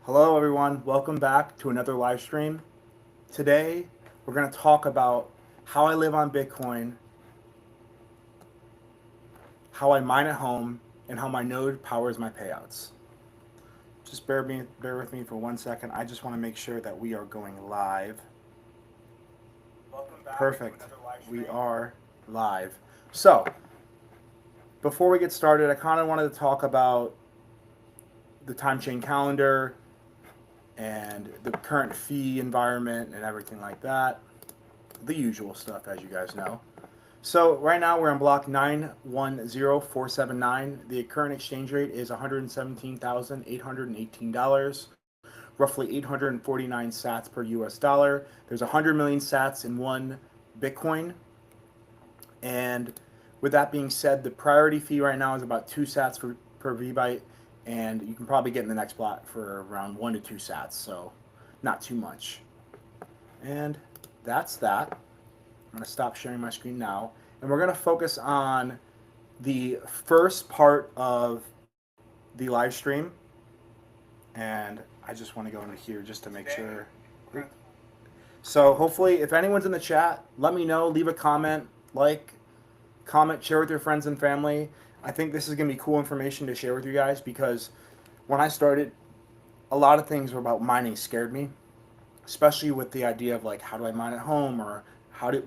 Hello, everyone. Welcome back to another live stream. Today, we're going to talk about how I live on Bitcoin, how I mine at home, and how my node powers my payouts. Just bear with me for 1 second. I just want to make sure that we are going live. Perfect. We are live. So, before we get started, I kind of wanted to talk about the time chain calendar and the current fee environment and everything like that. The usual stuff, as you guys know. So right now we're on block 910479. The current exchange rate is $117,818, roughly 849 sats per US dollar. There's 100 million sats in one Bitcoin. And with that being said, the priority fee right now is about 2 sats per VByte, and you can probably get in the next block for around 1 to 2 sats, so not too much. And that's that. I'm going to stop sharing my screen now, and we're going to focus on the first part of the live stream. And I just want to go into here just to make sure. So hopefully, if anyone's in the chat, let me know. Leave a comment, comment, share with your friends and family. I think this is going to be cool information to share with you guys, because when I started, a lot of things about mining scared me, especially with the idea of like, how do I mine at home, or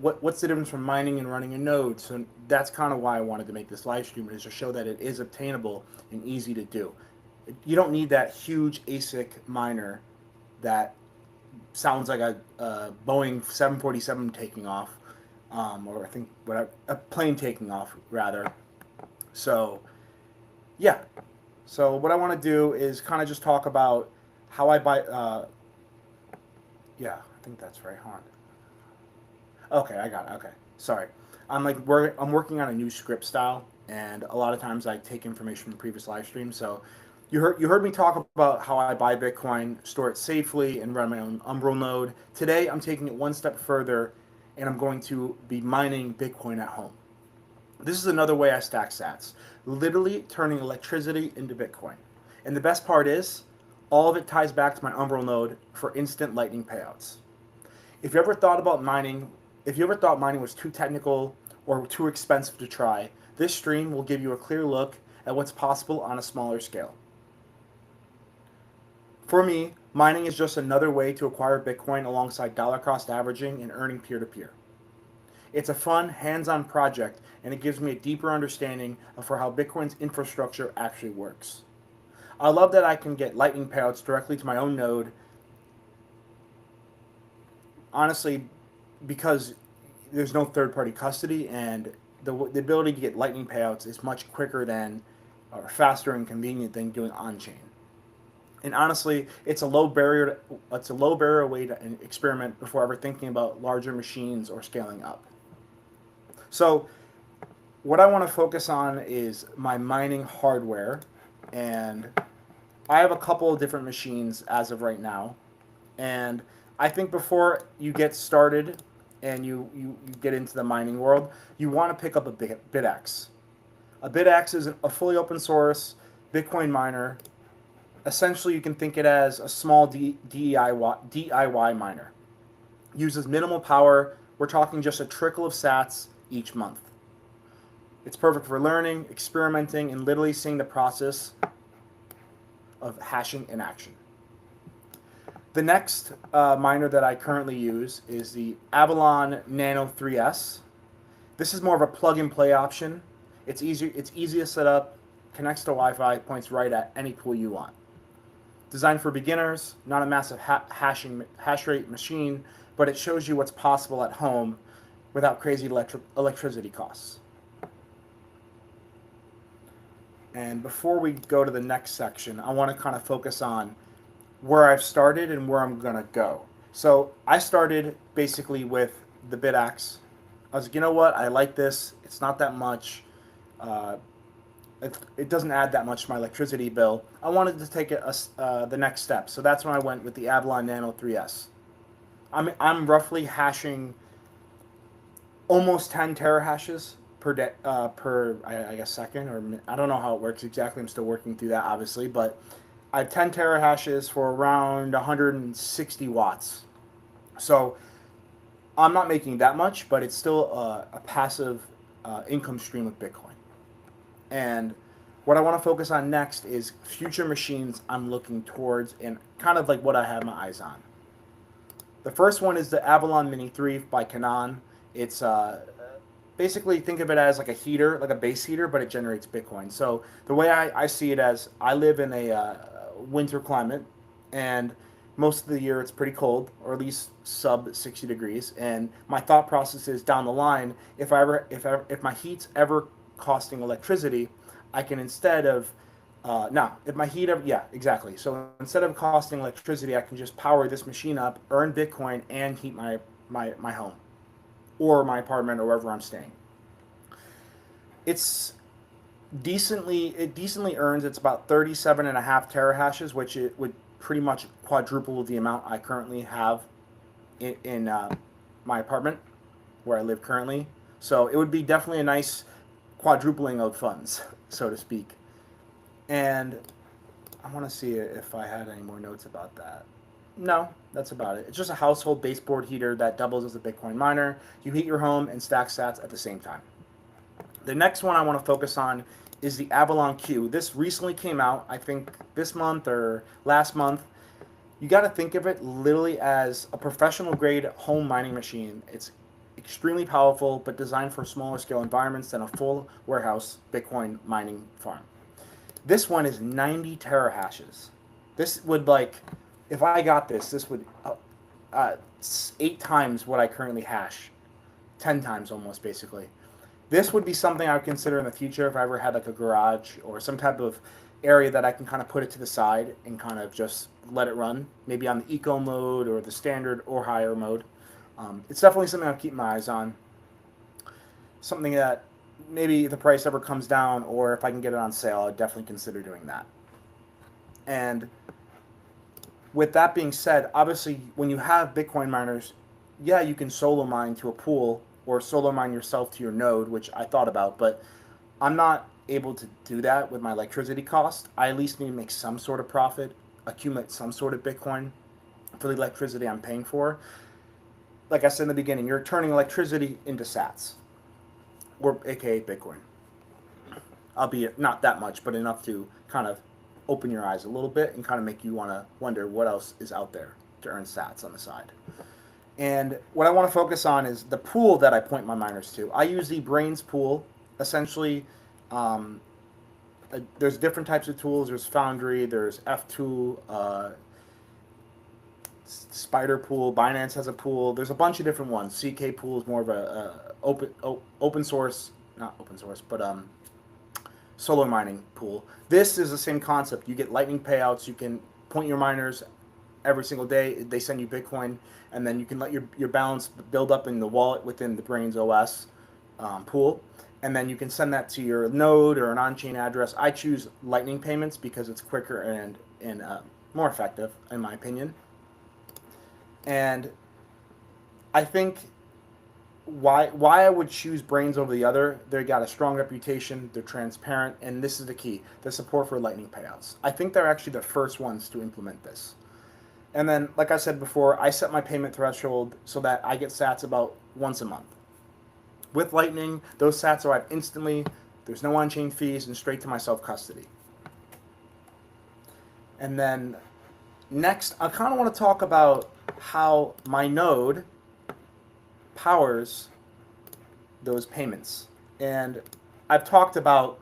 what's the difference from mining and running a node? So that's kind of why I wanted to make this live stream, is to show that it is obtainable and easy to do. You don't need that huge ASIC miner that sounds like a Boeing 747 taking off, or I think a plane taking off rather. So yeah, so what I want to do is kind of just talk about how I buy. Yeah, I think that's right, hon. Okay, I got it. Okay, sorry. I'm working on a new script style, and a lot of times I take information from previous live streams. So you heard me talk about how I buy Bitcoin, store it safely, and run my own Umbrel node. Today I'm taking it one step further, and I'm going to be mining Bitcoin at home. This is another way I stack sats, literally turning electricity into Bitcoin. And the best part is, all of it ties back to my Umbrel node for instant lightning payouts. If you ever thought about mining, if you ever thought mining was too technical or too expensive to try, this stream will give you a clear look at what's possible on a smaller scale. For me, mining is just another way to acquire Bitcoin alongside dollar cost averaging and earning peer-to-peer. It's a fun, hands-on project, and it gives me a deeper understanding of how Bitcoin's infrastructure actually works. I love that I can get lightning payouts directly to my own node, honestly, because there's no third-party custody, and the ability to get lightning payouts is much quicker than, or faster and convenient than doing on-chain. And honestly, it's a low barrier way to experiment before ever thinking about larger machines or scaling up. So what I want to focus on is my mining hardware, and I have a couple of different machines as of right now. And I think before you get started and you get into the mining world, you want to pick up a Bitaxe. A Bitaxe is a fully open source Bitcoin miner. Essentially, you can think it as a small DIY miner. Uses minimal power. We're talking just a trickle of sats each month. It's perfect for learning, experimenting, and literally seeing the process of hashing in action. The next miner that I currently use is the Avalon Nano 3S. This is more of a plug-and-play option. It's easy to set up, connects to Wi-Fi, points right at any pool you want. Designed for beginners, not a massive hash rate machine, but it shows you what's possible at home without crazy electricity costs. And before we go to the next section, I want to kind of focus on where I've started and where I'm going to go. So I started basically with the Bitaxe. I was like, you know what? I like this. It's not that much. It doesn't add that much to my electricity bill. I wanted to take it the next step. So that's when I went with the Avalon Nano 3S. I'm roughly hashing almost 10 terahashes per day, I guess second, or I don't know how it works exactly. I'm still working through that, obviously, but I have 10 terahashes for around 160 watts. So I'm not making that much, but it's still a passive income stream of Bitcoin. And what I want to focus on next is future machines I'm looking towards and kind of like what I have my eyes on. The first one is the Avalon Mini 3 by Canaan. It's basically think of it as like a heater, like a base heater, but it generates Bitcoin. So the way I see it as I live in a winter climate, and most of the year it's pretty cold, or at least sub 60 degrees. And my thought process is down the line, if my heat's ever costing electricity, I can instead of no, if my heat ever, yeah, exactly. So instead of costing electricity, I can just power this machine up, earn Bitcoin, and heat my home or my apartment or wherever I'm staying. It's it decently earns. It's about 37 and a half terahashes, which it would pretty much quadruple the amount I currently have in my apartment where I live currently. So it would be definitely a nice quadrupling of funds, so to speak. And I want to see if I had any more notes about that. No, that's about it. It's just a household baseboard heater that doubles as a Bitcoin miner. You heat your home and stack sats at the same time. The next one I want to focus on is the Avalon Q. This recently came out, I think this month or last month. You got to think of it literally as a professional grade home mining machine. It's extremely powerful, but designed for smaller scale environments than a full warehouse Bitcoin mining farm. This one is 90 terahashes. This would if I got this would 8 times what I currently hash, 10 times almost basically. This would be something I would consider in the future if I ever had like a garage or some type of area that I can kind of put it to the side and kind of just let it run, maybe on the eco mode or the standard or higher mode. It's definitely something I'm keeping my eyes on. Something that maybe if the price ever comes down or if I can get it on sale, I'd definitely consider doing that. And with that being said, obviously when you have Bitcoin miners, yeah, you can solo mine to a pool or solo mine yourself to your node, which I thought about, but I'm not able to do that with my electricity cost. I at least need to make some sort of profit, accumulate some sort of Bitcoin for the electricity I'm paying for. Like I said in the beginning, you're turning electricity into sats, or aka Bitcoin. Albeit not that much, but enough to kind of open your eyes a little bit and kind of make you want to wonder what else is out there to earn sats on the side. And what I want to focus on is the pool that I point my miners to. I use the Braiins Pool. Essentially, there's different types of tools. There's Foundry, there's F2, Spider Pool, Binance has a pool. There's a bunch of different ones. CK Pool is more of a open source, not open source, but solo mining pool. This is the same concept. You get lightning payouts. You can point your miners every single day. They send you Bitcoin, and then you can let your balance build up in the wallet within the Braiins OS pool, and then you can send that to your node or an on-chain address. I choose lightning payments because it's quicker and more effective, in my opinion. And I think why I would choose Braiins over the other, they got a strong reputation, they're transparent, and this is the key, the support for lightning payouts. I think they're actually the first ones to implement this. And then, like I said before, I set my payment threshold so that I get sats about once a month. With Lightning, those sats arrive instantly, there's no on-chain fees, and straight to my self-custody. And then next, I kind of want to talk about how my node powers those payments. And I've talked about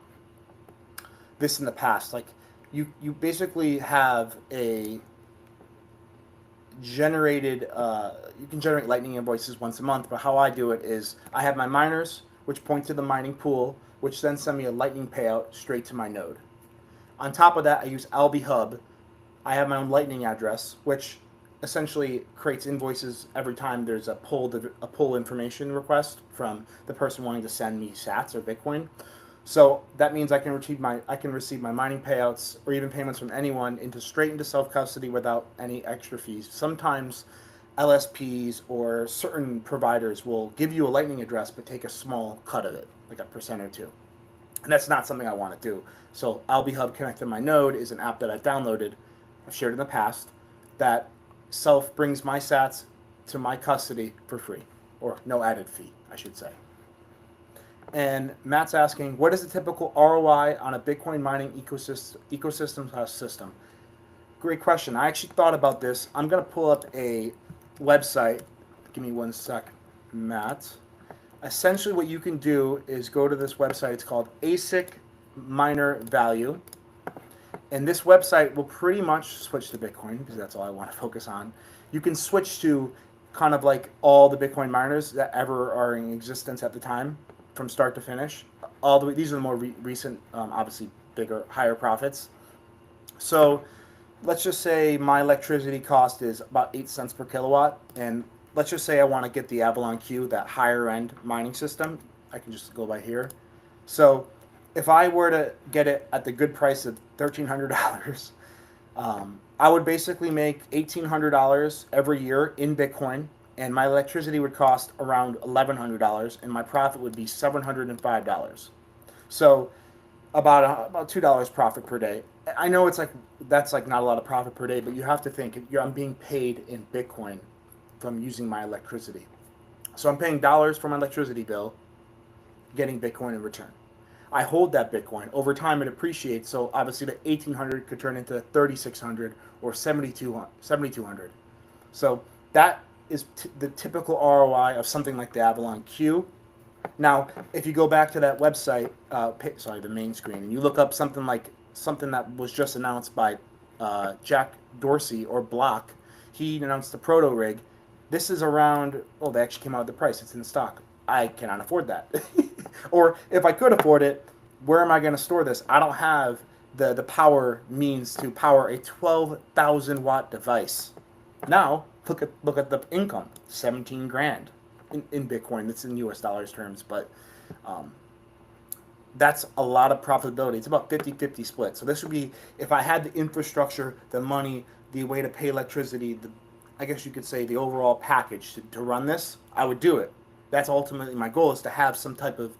this in the past. Like you basically have a generated, you can generate Lightning invoices once a month, but how I do it is I have my miners, which point to the mining pool, which then send me a Lightning payout straight to my node. On top of that, I use Alby Hub. I have my own Lightning address, which essentially creates invoices every time there's a pull information request from the person wanting to send me sats or Bitcoin. So that means I can receive my mining payouts or even payments from anyone straight into self-custody without any extra fees. Sometimes LSPs or certain providers will give you a Lightning address but take a small cut of it, like a percent or two. And that's not something I want to do. So Alby Hub connected to my node is an app that I've downloaded, I've shared in the past, that self brings my sats to my custody for free, or no added fee, I should say. And Matt's asking, what is the typical ROI on a Bitcoin mining ecosystem system? Great question. I actually thought about this. I'm going to pull up a website. Give me one sec, Matt. Essentially, what you can do is go to this website. It's called ASIC Miner Value. And this website will pretty much switch to Bitcoin because that's all I want to focus on. You can switch to kind of like all the Bitcoin miners that ever are in existence at the time, from start to finish. All the way, these are the more recent, obviously bigger, higher profits. So let's just say my electricity cost is about 8 cents per kilowatt, and let's just say I want to get the Avalon Q, that higher end mining system. I can just go by here. So if I were to get it at the good price of $1,300, I would basically make $1,800 every year in Bitcoin, and my electricity would cost around $1,100, and my profit would be $705. So about $2 profit per day. I know it's like that's like not a lot of profit per day, but you have to think I'm being paid in Bitcoin from using my electricity. So I'm paying dollars for my electricity bill, getting Bitcoin in return. I hold that Bitcoin. Over time, it appreciates. So obviously, the 1,800 could turn into 3,600 or 7,200. So that is the typical ROI of something like the Avalon Q. Now, if you go back to that website, the main screen, and you look up something that was just announced by Jack Dorsey or Block, he announced the proto rig. This is around. Oh, they actually came out with the price. It's in stock. I cannot afford that. Or if I could afford it, where am I going to store this? I don't have the power means to power a 12,000 watt device. Now look at the income, 17 grand in Bitcoin. That's in US dollars terms, but that's a lot of profitability. It's about 50-50 split. So this would be, if I had the infrastructure, the money, the way to pay electricity, I guess you could say the overall package to run this, I would do it. That's ultimately my goal, is to have some type of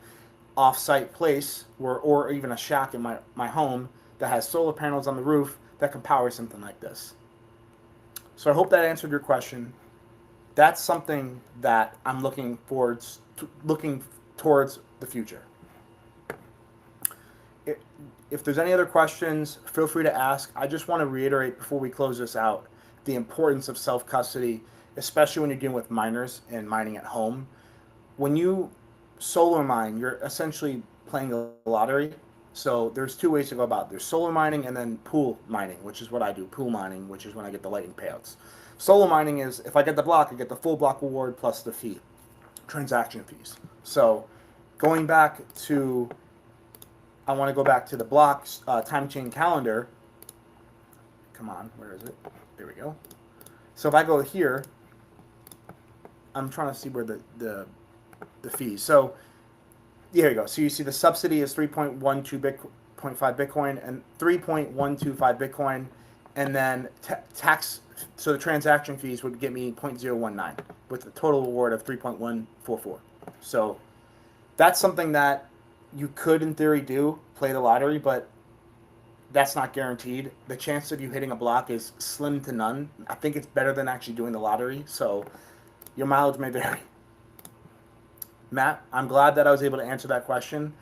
off-site place or even a shack in my home that has solar panels on the roof that can power something like this. So I hope that answered your question. That's something that I'm looking towards the future. If there's any other questions, feel free to ask. I just want to reiterate before we close this out the importance of self-custody, especially when you're dealing with miners and mining at home. When you solar mine, you're essentially playing a lottery. So there's two ways to go about it. There's solar mining and then pool mining, which is what I do. Pool mining, which is when I get the lightning payouts. Solar mining is, if I get the block, I get the full block reward plus the fee, transaction fees. So going back to, I want to go back to the blocks time chain calendar. Come on, where is it? There we go. So if I go here, I'm trying to see where the fees. So here you go. So you see the subsidy is 3.12 0.5 Bitcoin and 3.125 Bitcoin, and then tax. So the transaction fees would get me 0.019 with a total reward of 3.144. So that's something that you could, in theory, play the lottery, but that's not guaranteed. The chance of you hitting a block is slim to none. I think it's better than actually doing the lottery. So your mileage may vary. Matt, I'm glad that I was able to answer that question.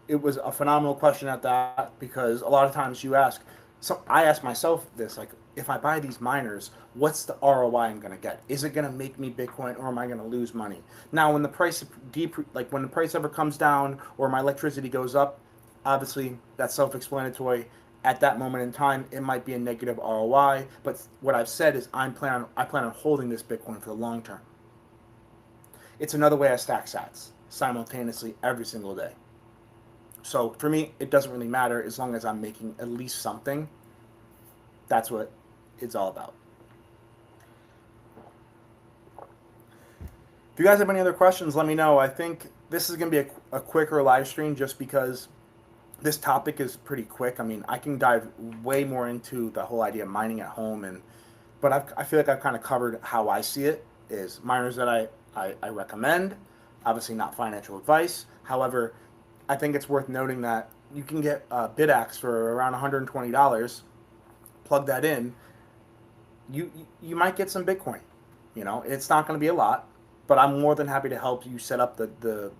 It was a phenomenal question at that, because a lot of times you ask, so I ask myself this, like, if I buy these miners, what's the ROI I'm going to get? Is it going to make me Bitcoin, or am I going to lose money? Now, when the price when the price ever comes down or my electricity goes up, obviously that's self-explanatory. At that moment in time, it might be a negative ROI, but what I've said is I plan on holding this Bitcoin for the long term. It's another way I stack sats simultaneously every single day. So for me, it doesn't really matter as long as I'm making at least something. That's what it's all about. If you guys have any other questions, let me know. I think this is going to be a quicker live stream just because this topic is pretty quick. I mean, I can dive way more into the whole idea of mining at home, but I feel like I've kind of covered how I see it. Is miners that I recommend, obviously not financial advice. However, I think it's worth noting that you can get a Bitaxe for around $120. Plug that in, you might get some Bitcoin. You know, it's not going to be a lot, but I'm more than happy to help you set up the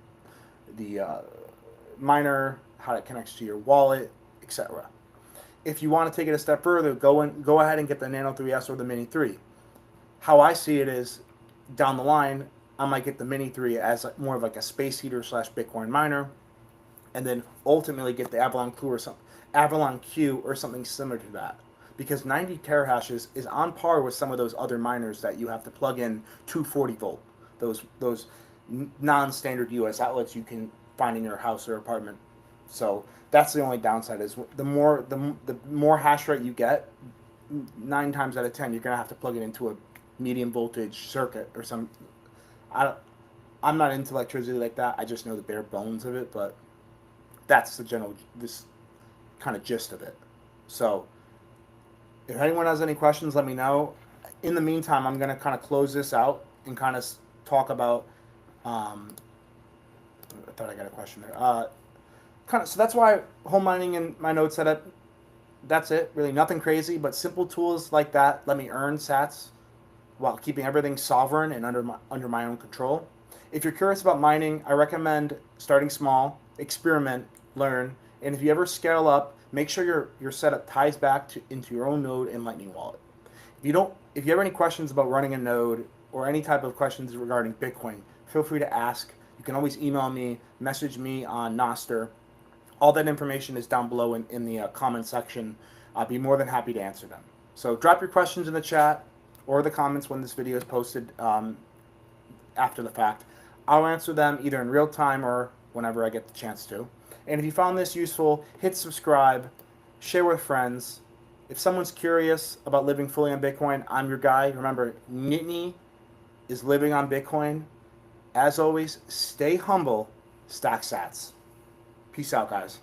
miner, how it connects to your wallet, etc. If you want to take it a step further, go ahead and get the Nano 3S or the Mini 3. How I see it is, down the line, I might get the Mini 3 as more of like a space heater slash Bitcoin miner, and then ultimately get the Avalon Q or something similar to that. Because 90 terahashes is on par with some of those other miners that you have to plug in 240 volt, those non-standard US outlets you can find in your house or apartment. So that's the only downside is the more hash rate you get, 9 times out of 10 you're gonna have to plug it into a medium voltage circuit or some. I'm not into electricity like that. I just know the bare bones of it, but that's this kind of gist of it. So if anyone has any questions, let me know. In the meantime, I'm going to kind of close this out and kind of talk about. I thought I got a question there. So that's why home mining and my node setup. That's it. Really nothing crazy, but simple tools like that let me earn sats while keeping everything sovereign and under my own control. If you're curious about mining, I recommend starting small, experiment, learn, and if you ever scale up, make sure your setup ties back into your own node and Lightning Wallet. If you have any questions about running a node or any type of questions regarding Bitcoin, feel free to ask. You can always email me, message me on Noster. All that information is down below in the comment section. I'll be more than happy to answer them. So drop your questions in the chat or the comments when this video is posted after the fact. I'll answer them either in real time or whenever I get the chance to. And if you found this useful, hit subscribe, share with friends. If someone's curious about living fully on Bitcoin, I'm your guy. Remember, Nittany is living on Bitcoin. As always, stay humble, stack sats. Peace out, guys.